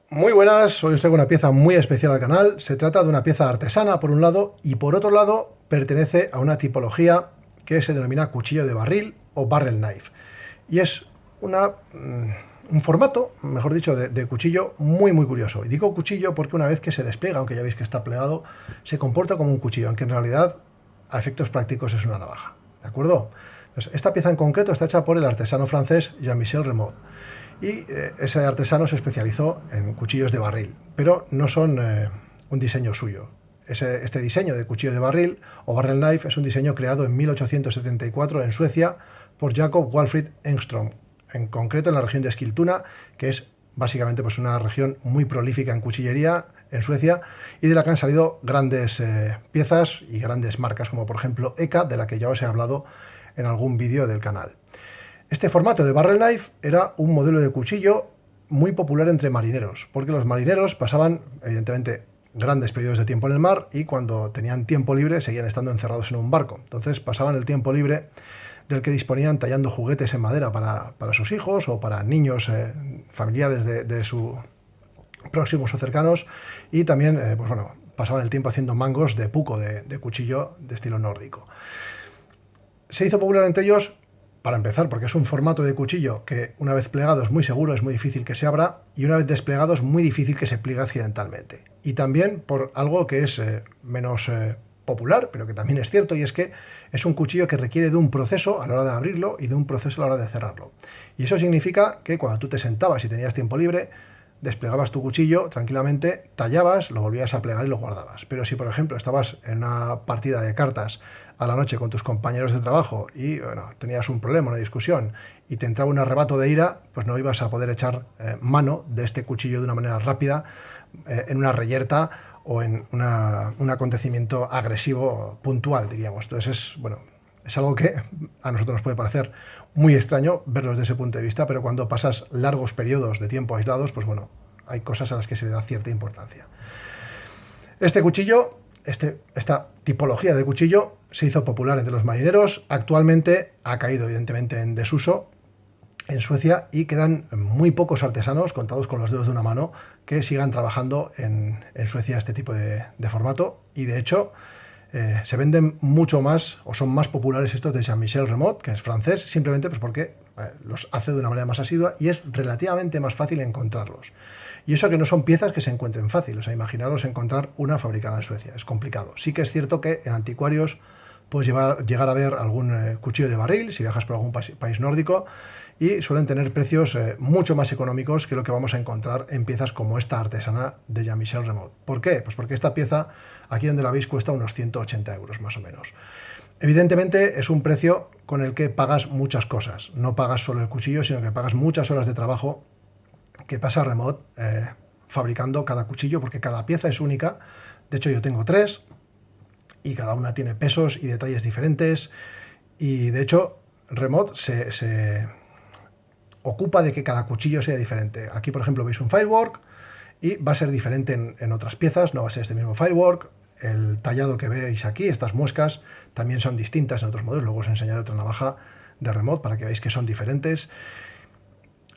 Muy buenas, hoy os traigo una pieza muy especial al canal. Se trata de una pieza artesana por un lado y por otro lado pertenece a una tipología que se denomina cuchillo de barril o barrel knife. Y es un formato, mejor dicho, de cuchillo muy curioso. Y digo cuchillo porque una vez que se despliega, aunque ya veis que está plegado, se comporta como un cuchillo, aunque en realidad a efectos prácticos es una navaja. ¿De acuerdo? Entonces, esta pieza en concreto está hecha por el artesano francés Jean-Michel Remod. Y ese artesano se especializó en cuchillos de barril, pero no son un diseño suyo. Este diseño de cuchillo de barril o barrel knife es un diseño creado en 1874 en Suecia por Jacob Walfrid Engström, en concreto en la región de Eskilstuna, que es básicamente pues, una región muy prolífica en cuchillería en Suecia y de la que han salido grandes piezas y grandes marcas, como por ejemplo ECA, de la que ya os he hablado en algún vídeo del canal. Este formato de barrel knife era un modelo de cuchillo muy popular entre marineros, porque los marineros pasaban, evidentemente, grandes periodos de tiempo en el mar y cuando tenían tiempo libre seguían estando encerrados en un barco. Entonces pasaban el tiempo libre del que disponían tallando juguetes en madera para sus hijos o para niños familiares de sus próximos o cercanos y también pues bueno, pasaban el tiempo haciendo mangos de puco, de cuchillo de estilo nórdico. Se hizo popular entre ellos para empezar, porque es un formato de cuchillo que una vez plegado es muy seguro, es muy difícil que se abra, y una vez desplegado es muy difícil que se pliegue accidentalmente. Y también por algo que es menos popular, pero que también es cierto, y es que es un cuchillo que requiere de un proceso a la hora de abrirlo y de un proceso a la hora de cerrarlo. Y eso significa que cuando tú te sentabas y tenías tiempo libre, desplegabas tu cuchillo tranquilamente, tallabas, lo volvías a plegar y lo guardabas. Pero si, por ejemplo, estabas en una partida de cartas a la noche con tus compañeros de trabajo y bueno, tenías un problema, una discusión y te entraba un arrebato de ira, pues no ibas a poder echar mano de este cuchillo de una manera rápida en una reyerta o en un acontecimiento agresivo puntual, diríamos. Entonces es algo que a nosotros nos puede parecer muy extraño verlo desde ese punto de vista, pero cuando pasas largos periodos de tiempo aislados, pues bueno, hay cosas a las que se le da cierta importancia. Este cuchillo, esta tipología de cuchillo se hizo popular entre los marineros, actualmente ha caído evidentemente en desuso en Suecia y quedan muy pocos artesanos, contados con los dedos de una mano, que sigan trabajando en Suecia este tipo de formato y de hecho se venden mucho más o son más populares estos de Jean-Michel Remod, que es francés, simplemente pues porque los hace de una manera más asidua y es relativamente más fácil encontrarlos. Y eso que no son piezas que se encuentren fácil, o sea, imaginaros encontrar una fabricada en Suecia, es complicado. Sí que es cierto que en anticuarios puedes llegar a ver algún cuchillo de barril, si viajas por algún país nórdico, y suelen tener precios mucho más económicos que lo que vamos a encontrar en piezas como esta artesana de Jean-Michel Remod. ¿Por qué? Pues porque esta pieza, aquí donde la veis, cuesta unos 180 euros más o menos. Evidentemente es un precio con el que pagas muchas cosas. No pagas solo el cuchillo, sino que pagas muchas horas de trabajo que pasa Remod fabricando cada cuchillo, porque cada pieza es única. De hecho, yo tengo 3 y cada una tiene pesos y detalles diferentes. Y de hecho, Remod se ocupa de que cada cuchillo sea diferente. Aquí, por ejemplo, veis un filework y va a ser diferente en otras piezas, no va a ser este mismo filework. El tallado que veis aquí, estas muescas, también son distintas en otros modelos. Luego os enseñaré otra navaja de Remod para que veáis que son diferentes.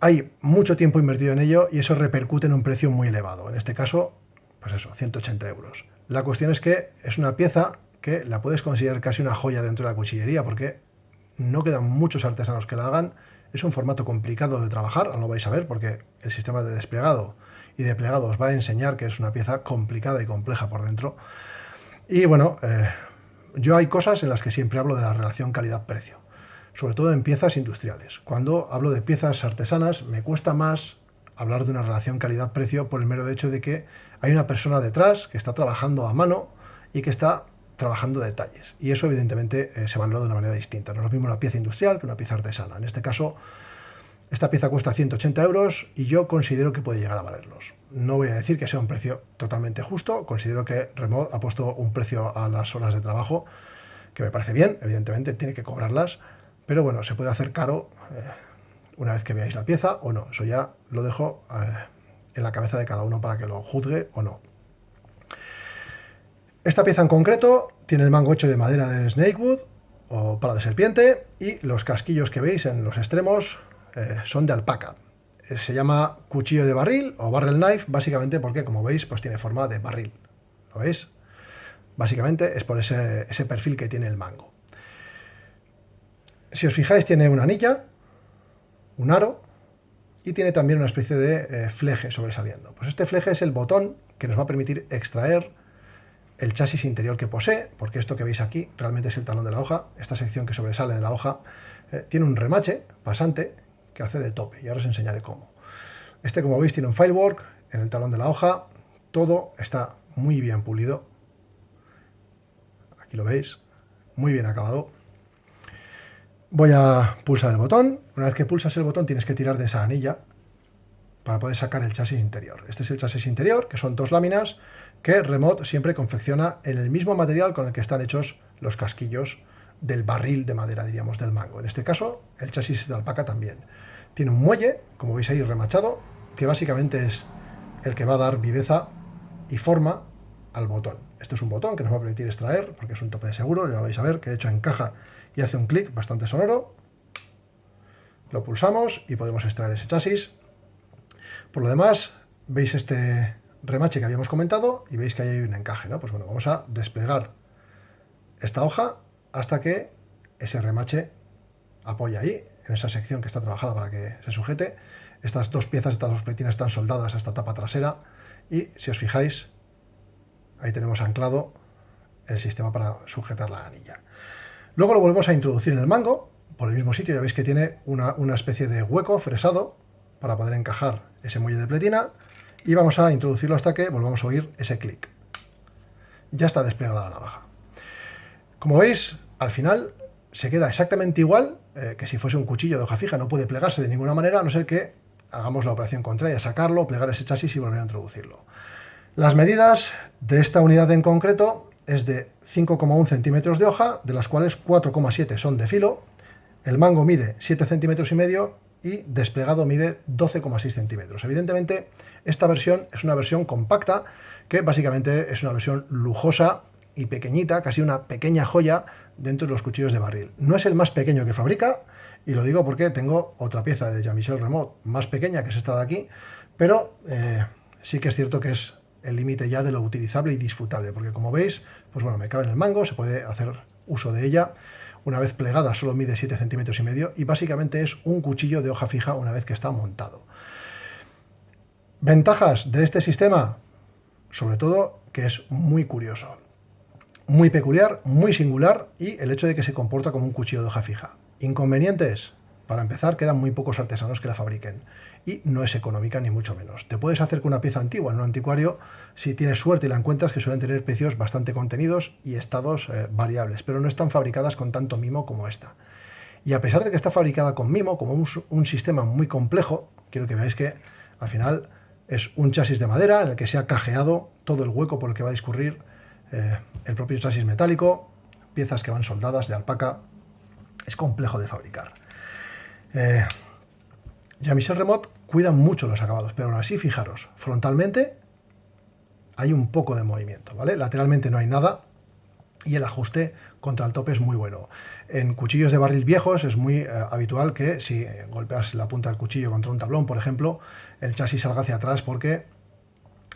Hay mucho tiempo invertido en ello y eso repercute en un precio muy elevado. En este caso, pues eso, 180 euros. La cuestión es que es una pieza que la puedes considerar casi una joya dentro de la cuchillería porque no quedan muchos artesanos que la hagan. Es un formato complicado de trabajar, ahora lo vais a ver porque el sistema de desplegado y de plegado os va a enseñar que es una pieza complicada y compleja por dentro. Y bueno, yo hay cosas en las que siempre hablo de la relación calidad-precio, sobre todo en piezas industriales. Cuando hablo de piezas artesanas me cuesta más hablar de una relación calidad-precio por el mero hecho de que hay una persona detrás que está trabajando a mano y que está trabajando detalles. Y eso evidentemente se valora de una manera distinta. No es lo mismo una pieza industrial que una pieza artesana. En este caso, esta pieza cuesta 180 euros y yo considero que puede llegar a valerlos. No voy a decir que sea un precio totalmente justo. Considero que Remod ha puesto un precio a las horas de trabajo que me parece bien. Evidentemente tiene que cobrarlas. Pero bueno, se puede hacer caro una vez que veáis la pieza o no. Eso ya lo dejo en la cabeza de cada uno para que lo juzgue o no. Esta pieza en concreto tiene el mango hecho de madera de snakewood o palo de serpiente y los casquillos que veis en los extremos son de alpaca. Se llama cuchillo de barril o barrel knife, básicamente porque, como veis, pues tiene forma de barril. ¿Lo veis? Básicamente es por ese perfil que tiene el mango. Si os fijáis, tiene una anilla, un aro y tiene también una especie de fleje sobresaliendo. Pues este fleje es el botón que nos va a permitir extraer el chasis interior que posee, porque esto que veis aquí realmente es el talón de la hoja. Esta sección que sobresale de la hoja tiene un remache pasante que hace de tope, y ahora os enseñaré cómo. Este, como veis, tiene un filework en el talón de la hoja, todo está muy bien pulido. Aquí lo veis, muy bien acabado. Voy a pulsar el botón. Una vez que pulsas el botón tienes que tirar de esa anilla para poder sacar el chasis interior. Este es el chasis interior, que son dos láminas que Remot siempre confecciona en el mismo material con el que están hechos los casquillos del barril de madera, diríamos, del mango. En este caso, el chasis de alpaca también. Tiene un muelle, como veis ahí, remachado, que básicamente es el que va a dar viveza y forma al botón. Este es un botón que nos va a permitir extraer, porque es un tope de seguro, ya vais a ver que de hecho encaja y hace un clic bastante sonoro. Lo pulsamos y podemos extraer ese chasis. Por lo demás, veis este remache que habíamos comentado y veis que ahí hay un encaje, ¿no? Pues bueno, vamos a desplegar esta hoja hasta que ese remache apoya ahí, en esa sección que está trabajada para que se sujete. Estas dos piezas, estas dos pletinas están soldadas a esta tapa trasera y, si os fijáis, ahí tenemos anclado el sistema para sujetar la anilla. Luego lo volvemos a introducir en el mango, por el mismo sitio. Ya veis que tiene una especie de hueco fresado para poder encajar ese muelle de pletina, y vamos a introducirlo hasta que volvamos a oír ese clic. Ya está desplegada la navaja. Como veis, al final se queda exactamente igual que si fuese un cuchillo de hoja fija. No puede plegarse de ninguna manera, a no ser que hagamos la operación contraria, sacarlo, plegar ese chasis y volver a introducirlo. Las medidas de esta unidad en concreto es de 5,1 centímetros de hoja, de las cuales 4,7 son de filo. El mango mide 7,5 centímetros y desplegado mide 12,6 centímetros. Evidentemente, esta versión es una versión compacta, que básicamente es una versión lujosa y pequeñita, casi una pequeña joya dentro de los cuchillos de barril. No es el más pequeño que fabrica, y lo digo porque tengo otra pieza de Jean-Michel Remot más pequeña, que es esta de aquí, pero sí que es cierto que es el límite ya de lo utilizable y disfrutable, porque como veis, pues bueno, me cabe en el mango, se puede hacer uso de ella. Una vez plegada solo mide 7,5 centímetros y básicamente es un cuchillo de hoja fija una vez que está montado. Ventajas de este sistema, sobre todo que es muy curioso, muy peculiar, muy singular, y el hecho de que se comporta como un cuchillo de hoja fija. Inconvenientes: para empezar, quedan muy pocos artesanos que la fabriquen y no es económica ni mucho menos. Te puedes hacer con una pieza antigua en un anticuario si tienes suerte y la encuentras, que suelen tener precios bastante contenidos y estados variables, pero no están fabricadas con tanto mimo como esta. Y a pesar de que está fabricada con mimo, como un sistema muy complejo, quiero que veáis que al final es un chasis de madera en el que se ha cajeado todo el hueco por el que va a discurrir el propio chasis metálico, piezas que van soldadas de alpaca. Es complejo de fabricar. Jean-Michel Remot cuida mucho los acabados, pero aún así, fijaros, frontalmente hay un poco de movimiento, ¿vale? Lateralmente no hay nada y el ajuste contra el tope es muy bueno. En cuchillos de barril viejos es muy habitual que si golpeas la punta del cuchillo contra un tablón, por ejemplo, el chasis salga hacia atrás porque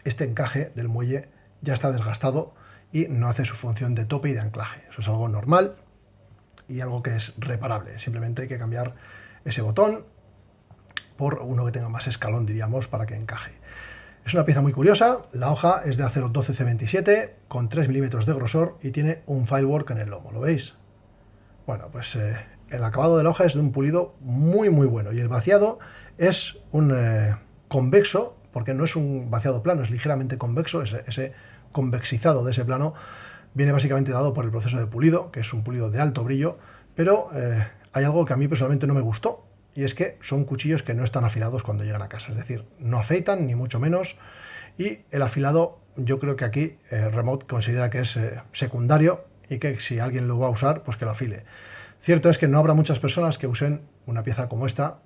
este encaje del muelle ya está desgastado y no hace su función de tope y de anclaje. Eso es algo normal y algo que es reparable. Simplemente hay que cambiar ese botón por uno que tenga más escalón, diríamos, para que encaje. Es una pieza muy curiosa. La hoja es de acero 12C27 con 3 milímetros de grosor y tiene un filework en el lomo, ¿lo veis? Bueno, pues el acabado de la hoja es de un pulido muy muy bueno, y el vaciado es un convexo, porque no es un vaciado plano, es ligeramente convexo. Ese convexizado de ese plano viene básicamente dado por el proceso de pulido, que es un pulido de alto brillo, pero hay algo que a mí personalmente no me gustó, y es que son cuchillos que no están afilados cuando llegan a casa, es decir, no afeitan ni mucho menos, y el afilado yo creo que aquí Remot considera que es secundario, y que si alguien lo va a usar, pues que lo afile. Cierto es que no habrá muchas personas que usen una pieza como esta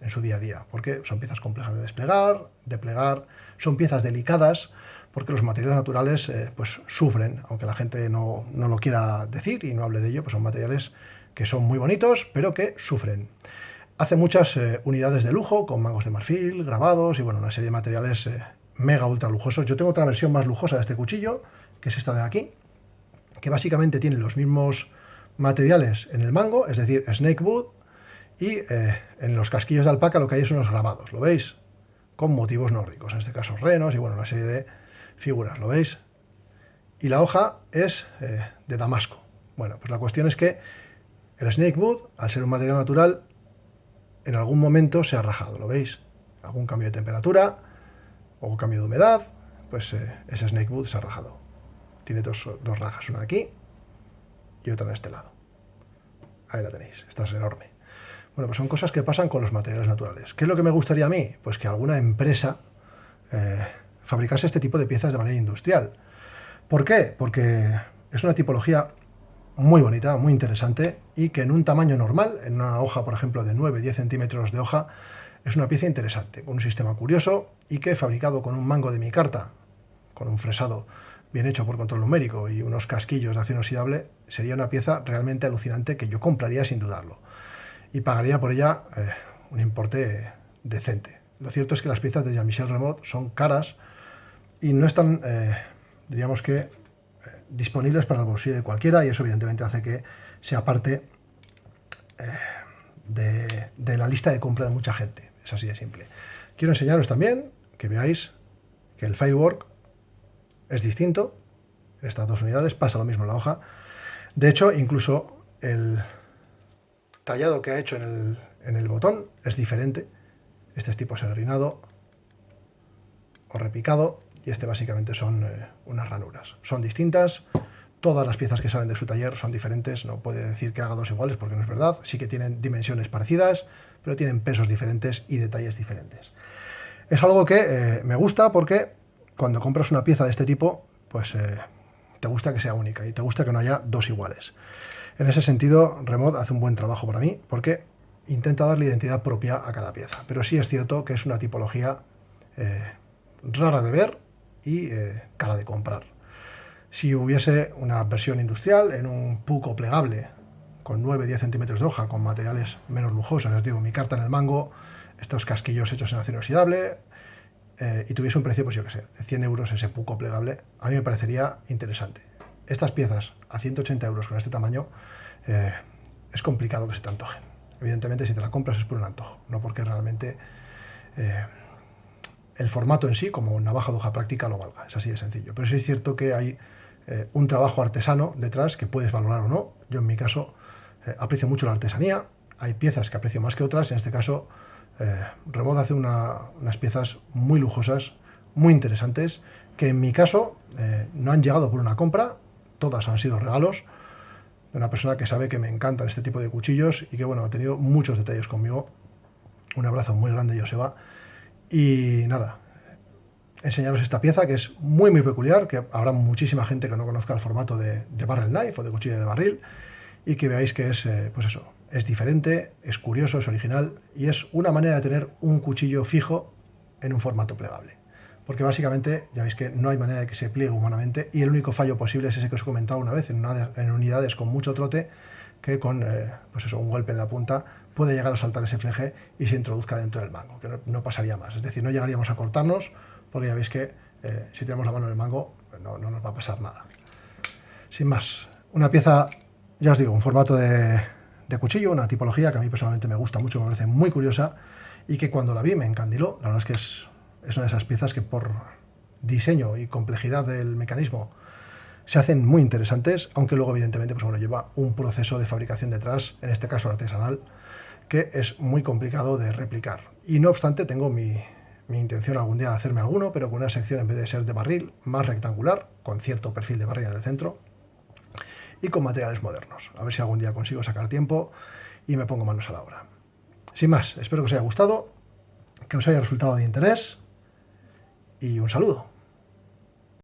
en su día a día, porque son piezas complejas de desplegar, de plegar, son piezas delicadas, porque los materiales naturales pues sufren, aunque la gente no lo quiera decir y no hable de ello, pues son materiales que son muy bonitos, pero que sufren. Hace muchas unidades de lujo con mangos de marfil, grabados y bueno, una serie de materiales mega ultra lujosos. Yo tengo otra versión más lujosa de este cuchillo, que es esta de aquí, que básicamente tiene los mismos materiales en el mango, es decir, snakewood, y en los casquillos de alpaca lo que hay son los grabados, ¿lo veis? Con motivos nórdicos, en este caso renos y bueno, una serie de figuras, ¿lo veis? Y la hoja es de damasco. Bueno, pues la cuestión es que el snakewood, al ser un material natural, en algún momento se ha rajado, ¿lo veis? Algún cambio de temperatura o cambio de humedad, pues ese snakewood se ha rajado. Tiene dos rajas, una aquí y otra en este lado. Ahí la tenéis, esta es enorme. Bueno, pues son cosas que pasan con los materiales naturales. ¿Qué es lo que me gustaría a mí? Pues que alguna empresa fabricase este tipo de piezas de manera industrial. ¿Por qué? Porque es una tipología muy bonita, muy interesante y que en un tamaño normal, en una hoja, por ejemplo, de 9-10 centímetros de hoja, es una pieza interesante, con un sistema curioso y que fabricado con un mango de micarta, con un fresado bien hecho por control numérico y unos casquillos de acero inoxidable, sería una pieza realmente alucinante que yo compraría sin dudarlo y pagaría por ella un importe decente. Lo cierto es que las piezas de Jean-Michel Remot son caras y no están, diríamos que, disponibles para el bolsillo de cualquiera y eso evidentemente hace que sea parte de la lista de compra de mucha gente. Es así de simple. Quiero enseñaros también que veáis que el firework es distinto en estas dos unidades, pasa lo mismo en la hoja. De hecho, incluso el tallado que ha hecho en el botón es diferente. Este es tipo serrinado o repicado y este básicamente son unas ranuras. Son distintas, todas las piezas que salen de su taller son diferentes, no puede decir que haga dos iguales porque no es verdad. Sí que tienen dimensiones parecidas, pero tienen pesos diferentes y detalles diferentes. Es algo que me gusta porque cuando compras una pieza de este tipo, pues te gusta que sea única y te gusta que no haya dos iguales. En ese sentido, Remot hace un buen trabajo para mí porque intenta darle identidad propia a cada pieza. Pero sí es cierto que es una tipología rara de ver y cara de comprar. Si hubiese una versión industrial en un puco plegable con 9-10 centímetros de hoja, con materiales menos lujosos, os digo, micarta en el mango, estos casquillos hechos en acero inoxidable, y tuviese un precio, pues yo que sé, de 100 euros ese puco plegable, a mí me parecería interesante. Estas piezas a 180 euros con este tamaño, es complicado que se te antojen. Evidentemente, si te la compras es por un antojo, no porque realmente el formato en sí, como navaja de hoja práctica, lo valga. Es así de sencillo. Pero sí es cierto que hay un trabajo artesano detrás que puedes valorar o no. Yo, en mi caso, aprecio mucho la artesanía. Hay piezas que aprecio más que otras. En este caso, Remot hace unas piezas muy lujosas, muy interesantes, que en mi caso no han llegado por una compra. Todas han sido regalos de una persona que sabe que me encantan este tipo de cuchillos y que, bueno, ha tenido muchos detalles conmigo. Un abrazo muy grande, Joseba. Y nada, enseñaros esta pieza que es muy peculiar, que habrá muchísima gente que no conozca el formato de barrel knife o de cuchillo de barril y que veáis que es, pues eso, es diferente, es curioso, es original y es una manera de tener un cuchillo fijo en un formato plegable. Porque básicamente ya veis que no hay manera de que se pliegue humanamente y el único fallo posible es ese que os he comentado una vez en unidades con mucho trote que con pues eso, un golpe en la punta puede llegar a saltar ese fleje y se introduzca dentro del mango, que no pasaría más. Es decir, no llegaríamos a cortarnos porque ya veis que si tenemos la mano en el mango no nos va a pasar nada. Sin más, una pieza, ya os digo, un formato de cuchillo, una tipología que a mí personalmente me gusta mucho, me parece muy curiosa y que cuando la vi me encandiló. La verdad es que es una de esas piezas que por diseño y complejidad del mecanismo se hacen muy interesantes, aunque luego evidentemente pues bueno, lleva un proceso de fabricación detrás, en este caso artesanal, que es muy complicado de replicar. Y no obstante tengo mi intención algún día de hacerme alguno, pero con una sección en vez de ser de barril, más rectangular, con cierto perfil de barril en el centro y con materiales modernos. A ver si algún día consigo sacar tiempo y me pongo manos a la obra. Sin más, espero que os haya gustado, que os haya resultado de interés y un saludo.